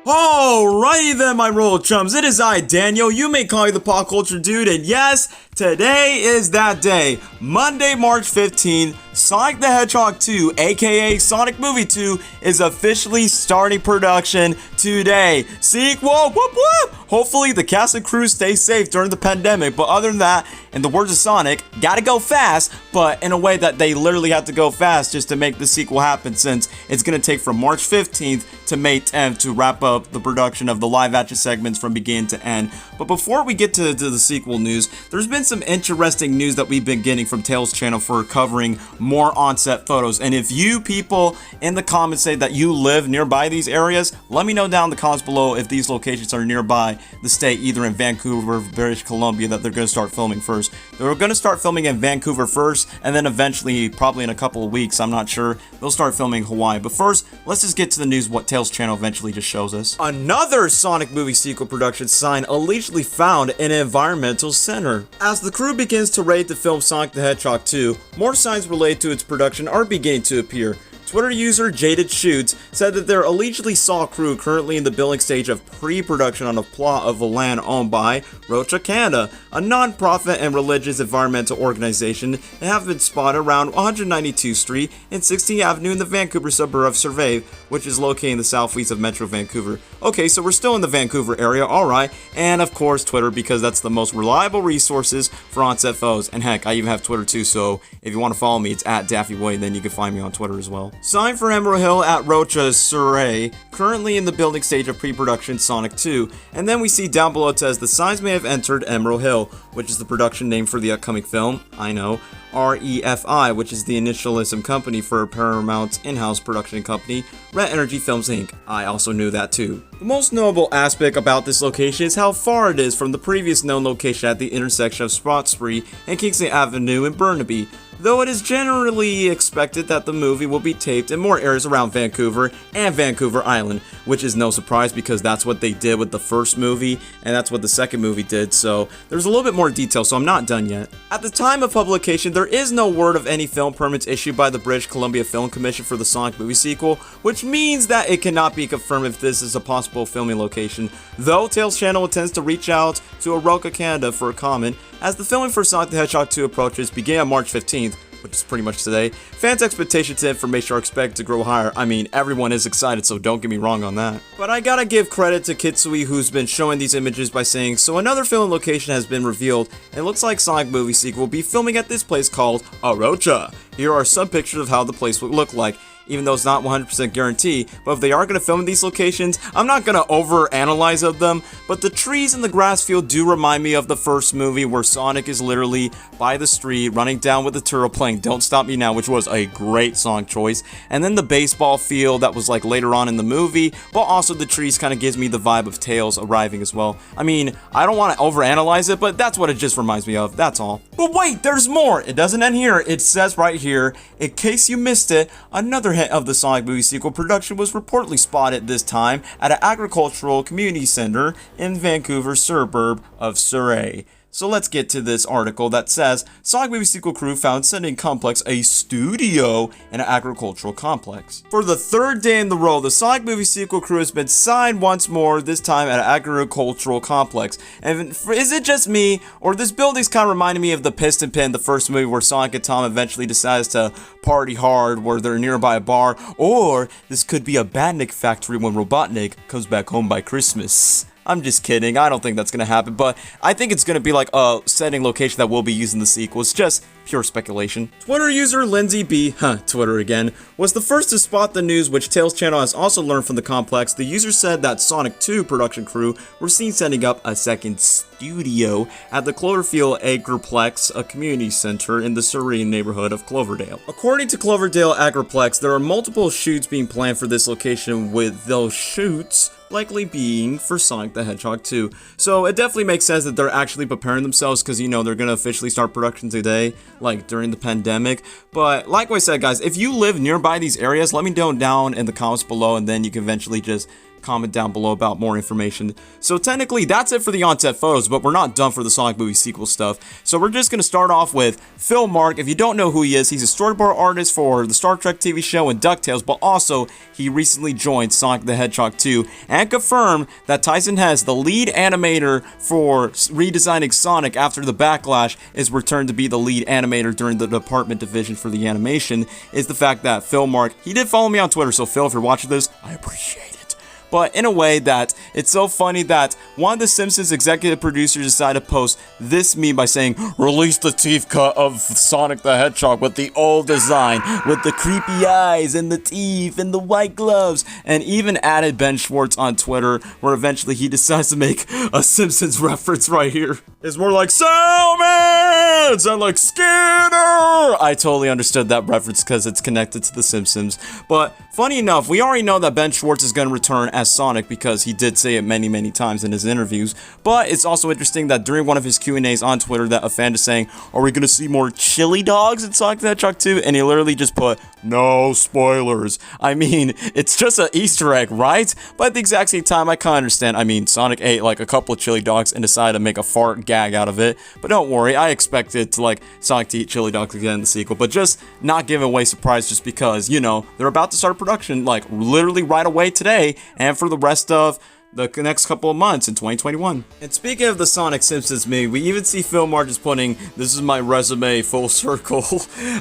Alrighty then, my royal chums, it is I, Daniel, you may call me the pop culture dude, and yes, today is that day, Monday, March 15th, Sonic the Hedgehog 2, aka Sonic Movie 2, is officially starting production today. Sequel, whoop whoop! Hopefully the cast and crew stay safe during the pandemic, but other than that, in the words of Sonic, gotta go fast, but in a way that they literally have to go fast just to make the sequel happen, since it's gonna take from March 15th to May 10th to wrap up the production of the live action segments from beginning to end. But before we get to the sequel news, there's been some interesting news that we've been getting from Tails Channel for covering more on-set photos. And if you people in the comments say that you live nearby these areas, let me know down in the comments below if these locations are nearby the state, either in Vancouver or British Columbia, that they're going to start filming first. They're going to start filming in Vancouver first, and then eventually, probably in a couple of weeks, I'm not sure, they'll start filming Hawaii. But first, let's just get to the news, what Tails Channel eventually just shows us. Another Sonic movie sequel production sign allegedly found in an environmental center. As the crew begins to raid the film Sonic the Hedgehog 2, more signs related to its production are beginning to appear. Twitter user Jaded Shoots said that there allegedly saw a crew currently in the building stage of pre-production on a plot of a land owned by Rocha Canada, a non-profit and religious environmental organization that have been spotted around 192th Street and 16th Avenue in the Vancouver suburb of Survey, which is located in the southeast of Metro Vancouver. Okay, so we're still in the Vancouver area, alright, and of course Twitter, because that's the most reliable resources for Onset photos, and heck, I even have Twitter too, so if you want to follow me, it's at DaffyWay, then you can find me on Twitter as well. Sign for Emerald Hill at Rocha Surrey, currently in the building stage of pre-production Sonic 2, and then we see down below it says the signs may have entered Emerald Hill, which is the production name for the upcoming film, I know, REFI, which is the initialism company for Paramount's in-house production company, Red Energy Films Inc. I also knew that too. The most notable aspect about this location is how far it is from the previous known location at the intersection of Sprott Street and Kingston Avenue in Burnaby. Though it is generally expected that the movie will be taped in more areas around Vancouver and Vancouver Island, which is no surprise because that's what they did with the first movie and that's what the second movie did, so there's a little bit more detail, so I'm not done yet. At the time of publication, there is no word of any film permits issued by the British Columbia Film Commission for the Sonic movie sequel, which means that it cannot be confirmed if this is a possible filming location, though Tails Channel intends to reach out to Aroka Canada for a comment as the filming for Sonic the Hedgehog 2 approaches, beginning on March 15th, which is pretty much today. Fans' expectations and information are expected to grow higher. I mean, everyone is excited, so don't get me wrong on that. But I gotta give credit to Kitsui, who's been showing these images by saying, so another film location has been revealed, and it looks like Sonic movie sequel will be filming at this place called Arocha. Here are some pictures of how the place would look like, even though it's not 100% guarantee, but if they are going to film in these locations, I'm not going to over-analyze of them, but the trees and the grass field do remind me of the first movie where Sonic is literally by the street, running down with the turtle playing Don't Stop Me Now, which was a great song choice, and then the baseball field that was like later on in the movie, but also the trees kind of gives me the vibe of Tails arriving as well. I mean, I don't want to over-analyze it, but that's what it just reminds me of, that's all. But wait, there's more! It doesn't end here, it says right here, in case you missed it, another hint of the Sonic movie sequel production was reportedly spotted this time at an agricultural community center in Vancouver suburb of Surrey. So let's get to this article that says, Sonic movie sequel crew found sending complex a studio in an agricultural complex. For the third day in the row, the Sonic movie sequel crew has been signed once more, this time at an agricultural complex. And is it just me, or this building's kind of reminding me of the Piston Pit in the first movie where Sonic and Tom eventually decides to party hard where they're nearby a bar, or this could be a Badnik factory when Robotnik comes back home by Christmas. I'm just kidding, I don't think that's gonna happen, but I think it's gonna be like a setting location that will be used in the sequel. It's just pure speculation. Twitter user Lindsay B, Twitter again, was the first to spot the news, which Tails Channel has also learned from the complex. The user said that Sonic 2 production crew were seen setting up a second studio at the Cloverdale Agriplex, a community center in the Surrey neighborhood of Cloverdale. According to Cloverdale Agriplex, there are multiple shoots being planned for this location, with those shoots likely being for Sonic the Hedgehog 2. So it definitely makes sense that they're actually preparing themselves, because, you know, they're going to officially start production today, like during the pandemic. But like I said, guys, if you live nearby these areas, let me know down in the comments below, and then you can eventually just comment down below about more information. So technically, that's it for the Onset photos, but we're not done for the Sonic movie sequel stuff. So we're just going to start off with Phil Marc. If you don't know who he is, he's a storyboard artist for the Star Trek TV show and DuckTales, but also he recently joined Sonic the Hedgehog 2 and confirmed that Tyson Hesse, the lead animator for redesigning Sonic after the backlash, is returned to be the lead animator during the department division for the animation, is the fact that Phil Marc, he did follow me on Twitter, so Phil, if you're watching this, I appreciate it. But in a way that it's so funny that one of the Simpsons executive producers decided to post this meme by saying, "Release the teeth cut of Sonic the Hedgehog with the old design, with the creepy eyes and the teeth and the white gloves," and even added Ben Schwartz on Twitter, where eventually he decides to make a Simpsons reference right here. It's more like Salmon and like Skinner. I totally understood that reference because it's connected to the Simpsons. But funny enough, we already know that Ben Schwartz is going to return as Sonic because he did say it many times in his interviews. But it's also interesting that during one of his Q&As on Twitter that a fan is saying, "Are we going to see more chili dogs in Sonic the Hedgehog 2?" And he literally just put, "No spoilers." I mean, it's just an Easter egg, right? But at the exact same time, I kind of understand. I mean, Sonic ate like a couple of chili dogs and decided to make a fart gag out of it. But don't worry, I expected to like Sonic to eat chili dogs again in the sequel, but just not giving away surprise just because, you know, they're about to start production like literally right away today and for the rest of the next couple of months in 2021. And speaking of the Sonic Simpsons meme, we even see Phil Marc just putting, "This is my resume full circle."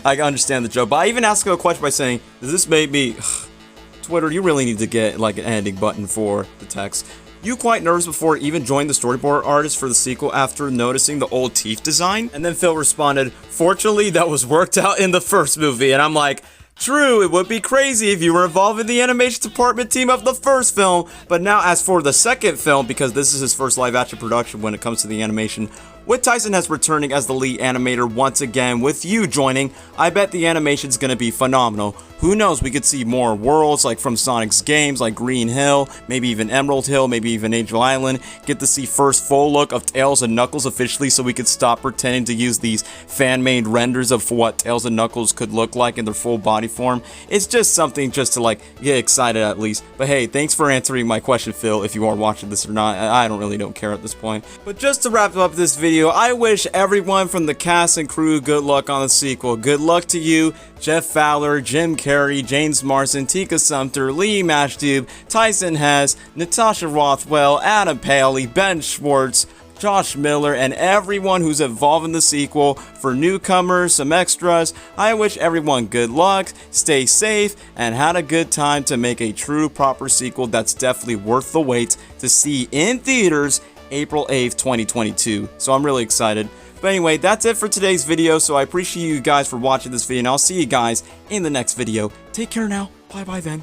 I understand the joke, but I even asked him a question by saying, "Does this make me..." Twitter, you really need to get like an ending button for the text. "You quite nervous before even joining the storyboard artist for the sequel after noticing the old teeth design?" And then Phil responded, "Fortunately, that was worked out in the first movie." And I'm like, true, it would be crazy if you were involved in the animation department team of the first film, but now as for the second film, because this is his first live action production when it comes to the animation, with Tyson Hesse returning as the lead animator once again, with you joining, I bet the animation's gonna be phenomenal. Who knows, we could see more worlds like from Sonic's games like Green Hill, maybe even Emerald Hill, maybe even Angel Island, get to see first full look of Tails and Knuckles officially so we could stop pretending to use these fan-made renders of what Tails and Knuckles could look like in their full body form. It's just something just to like get excited at least. But hey, thanks for answering my question, Phil, if you are watching this or not. I don't care at this point. But just to wrap up this video, I wish everyone from the cast and crew good luck on the sequel. Good luck to you, Jeff Fowler, Jim Carrey, James Marsden, Tika Sumpter, Lee Mashdub, Tyson Hesse, Natasha Rothwell, Adam Paley, Ben Schwartz, Josh Miller, and everyone who's involved in the sequel. For newcomers, some extras, I wish everyone good luck, stay safe, and had a good time to make a true proper sequel that's definitely worth the wait to see in theaters April 8th, 2022. So I'm really excited. But anyway, that's it for today's video, so I appreciate you guys for watching this video, and I'll see you guys in the next video. Take care now. Bye-bye then.